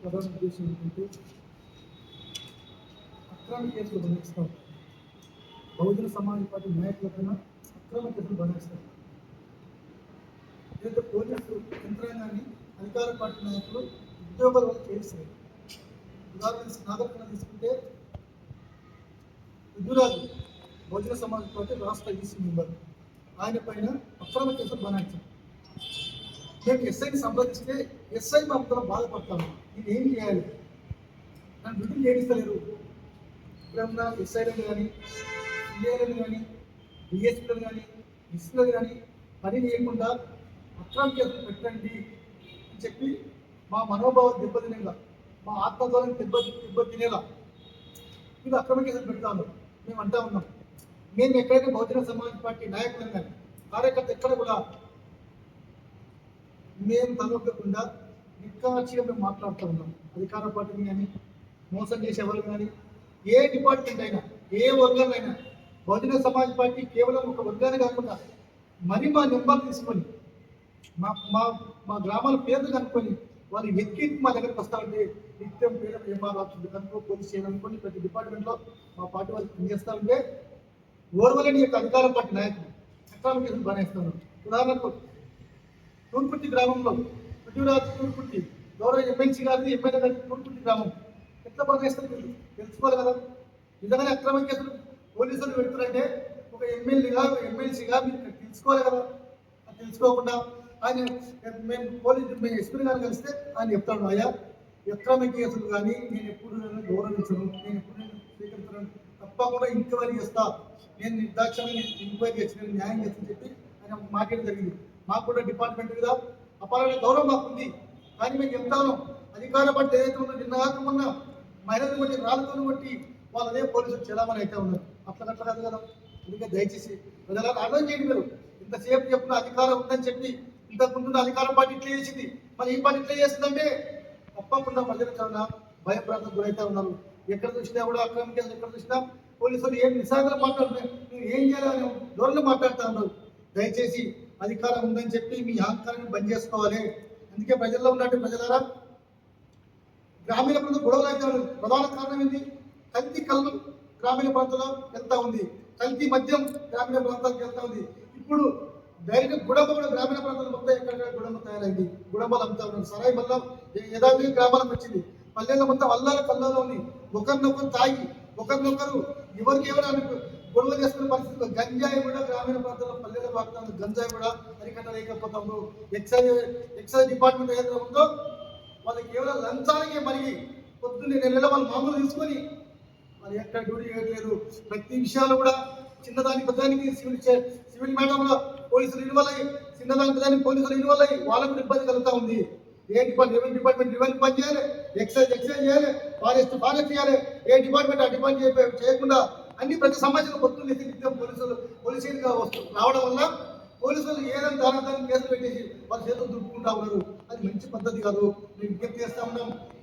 ప్రధాన ఉద్దేశం ఏంటంటే అక్రమ కేసులు బనాయిస్తాం. బహుజన సమాజ్ పార్టీ నాయకుల పైన అక్రమ కేసులు బనాయిస్తారు. ఏదైతే పోలీసు యంత్రాంగాన్ని అధికార పార్టీ నాయకులు ఉద్యోగాల వల్ల చేయిస్తారు. ఉదాహరణకు నాగరికత తీసుకుంటే రుజురాజు బహుజన సమాజ్ పార్టీ రాష్ట్ర ఈసీ మెంబర్, ఆయన పైన అక్రమ కేసులు బనాయించారు. మేము ఎస్ఐని సంప్రదిస్తే ఎస్ఐ మాత్రం బాధపడతాము. ఇది ఏం చేయాలి? నన్ను డ్యూటీ చేయిస్తలేరు. ఇప్పుడన్నా ఎస్ఐలను కానీ సిఐలను కానీ డిఎస్పీలను కానీ ఎస్పీలను కానీ పని చేయకుండా అక్రమ కేసులు పెట్టండి అని చెప్పి మా మనోభావం దెబ్బతినేలా, మా ఆత్మగౌరవం దెబ్బతినేలా మీరు అక్రమ కేసులు పెడతాను మేము అంటా ఉన్నాం. మేము ఎక్కడైతే బహుజన సమాజ్ పార్టీ నాయకులను కానీ కార్యకర్త ఎక్కడ కూడా మేము తలొక్కకుండా నిక్కాచిగా మేము మాట్లాడుతూ ఉన్నాం. అధికార పార్టీని కానీ మోసం చేసేవాళ్ళు కానీ ఏ డిపార్ట్మెంట్ అయినా ఏ వర్గం అయినా బహుజన సమాజ్ పార్టీ కేవలం ఒక వర్గాన్ని కాకుండా మరి మా నెంబర్ తీసుకొని మా మా మా గ్రామాల పేర్లు కనుక్కొని వాళ్ళు ఎక్కి మా దగ్గరకు వస్తామంటే నిత్యం పేరు ఎంఆర్ ఆఫీస్ కనుక్కో పోలీస్ స్టేషన్ అనుకోని ప్రతి డిపార్ట్మెంట్లో మా పార్టీ వాళ్ళు పనిచేస్తూ ఉంటే ఓర్వలేని యొక్క అధికార పార్టీ నాయకులు అక్రమ కేసులు బనాయిస్తున్నారు. ఉదాహరణకు తూర్పుర్తి గ్రామంలో రుజురాజు తూర్పుర్తి గౌరవ ఎమ్మెల్సీ గారిది ఎమ్మెల్యే గారి తూర్పుర్తి గ్రామం ఎట్లా బనాయిస్తారు మీరు తెలుసుకోవాలి కదా. నిజంగానే అక్రమ కేసులు పోలీసులు పెడుతున్నారంటే ఒక ఎమ్మెల్యేగా ఎమ్మెల్సీగా మీరు తెలుసుకోవాలి కదా. అది తెలుసుకోకుండా ఆయన మేము మేము ఎస్పీ గారిని కలిస్తే ఆయన చెప్తాడు, అయ్యా అక్రమ కేసులు కానీ నేను ఎప్పుడు గౌరవించను, నేను ఎప్పుడు స్వీకరించను, తప్పకుండా ఎంక్వైరీ చేస్తా, నేను నిర్దాక్షణంగా ఎంక్వైరీ చేసి నేను న్యాయం చేస్తానని చెప్పి ఆయన మాట్లాడడం జరిగింది. మాకు కూడా డిపార్ట్మెంట్ మీద అపారమైన గౌరవం మాకుంది. కానీ మేము చెప్తాను, అధికార పార్టీ ఏదైతే ఉందో నిన్న కాకుండా మహిళలను బట్టి రాళ్ళతో బట్టి వాళ్ళు అదే పోలీసులు చలామణి అయితే ఉన్నారు. అట్లా కాదు కదా. అందుకే దయచేసి ప్రజలను అర్థం చేయండి. మీరు ఇంతసేపు చెప్పిన అధికారం ఉందని చెప్పి ఇంతకుముందు అధికార పార్టీ ఇట్లా చేసింది, మరి ఈ పార్టీ ఇట్లా చేస్తుందంటే తప్పకుండా ప్రజలు చాలా భయప్రాంతం గురైతే ఉన్నారు. ఎక్కడ చూసినా కూడా అక్రమ కేసులు, ఎక్కడ చూసినా పోలీసులు ఏం నిస్సాగరం మాట్లాడుతున్నారు, మీరు ఏం చేయాలని ధోరణి మాట్లాడుతూ ఉన్నారు. దయచేసి అధికారం ఉందని చెప్పి మీ అహంకారాన్ని బంద్ చేసుకోవాలి. అందుకే ప్రజల్లో ఉన్నట్టు ప్రజలారా, గ్రామీణ ప్రాంత గొడవలు అయితే ప్రధాన కారణం ఏంటి? కల్తీ కళ్ళు గ్రామీణ ప్రాంతంలో వెళ్తా ఉంది, కల్తీ మద్యం గ్రామీణ ప్రాంతాలకు వెళ్తా ఉంది. ఇప్పుడు డైరెక్ట్ గుడంబ కూడా గ్రామీణ ప్రాంతాలు మొత్తం ఎక్కడ గుడంబ తయారైంది, గుడంబాలు అమ్ముతా ఉన్నారు. సరాయి మళ్ళా యథావిధి గ్రామాలకు వచ్చింది. పల్లెల్లో మొత్తం అల్లాల కల్లాలో ఉంది. ఒకరినొకరు తాగి ఒకరినొకరు ఎవరికి ఎవరు గొడవ చేసుకునే పరిస్థితుల్లో గంజాయి కూడా గ్రామీణ ప్రాంతాల్లో పల్లెల్లో వాడుతున్నారు. గంజాయి కూడా అరికట్టలేకపోతాము. ఎక్సైజ్ డిపార్ట్మెంట్ ఏదైతే ఉందో వాళ్ళకి కేవలం లంచానికే మరి పొద్దున్నే నెలలో వాళ్ళు మామూలు తీసుకొని వాళ్ళు ఎక్కడ డ్యూటీ చేయట్లేదు. ప్రతి విషయాలు కూడా చిన్నదాని పెద్దానికి సివిల్ మేడంలో పోలీసులు ఇన్వాల్వ్ అయ్యి, చిన్నదాని పెద్దానికి పోలీసులు ఇన్వాల్వ్ అయ్యి వాళ్ళకు ఇబ్బంది కలుగుతూ ఉంది. ఏ రెవెన్యూ డిపార్ట్మెంట్ రెవెన్యూ పని చేయాలి, ఎక్సైజ్ చేయాలి, ఫారెస్ట్ చేయాలి. ఏ డిపార్ట్మెంట్ ఆ డిపార్ట్మెంట్ చేయకుండా అన్ని ప్రతి సమాజంలో పొద్దున్న నిత్యం పోలీసులుగా రావడం వల్ల పోలీసులు ఏదైనా దాని కేసులు పెట్టేసి వాళ్ళ చేతులు దుడుపుకుంటా ఉన్నారు. అది మంచి పద్ధతి కాదు. మేము విజ్ఞప్తి చేస్తా ఉన్నాం.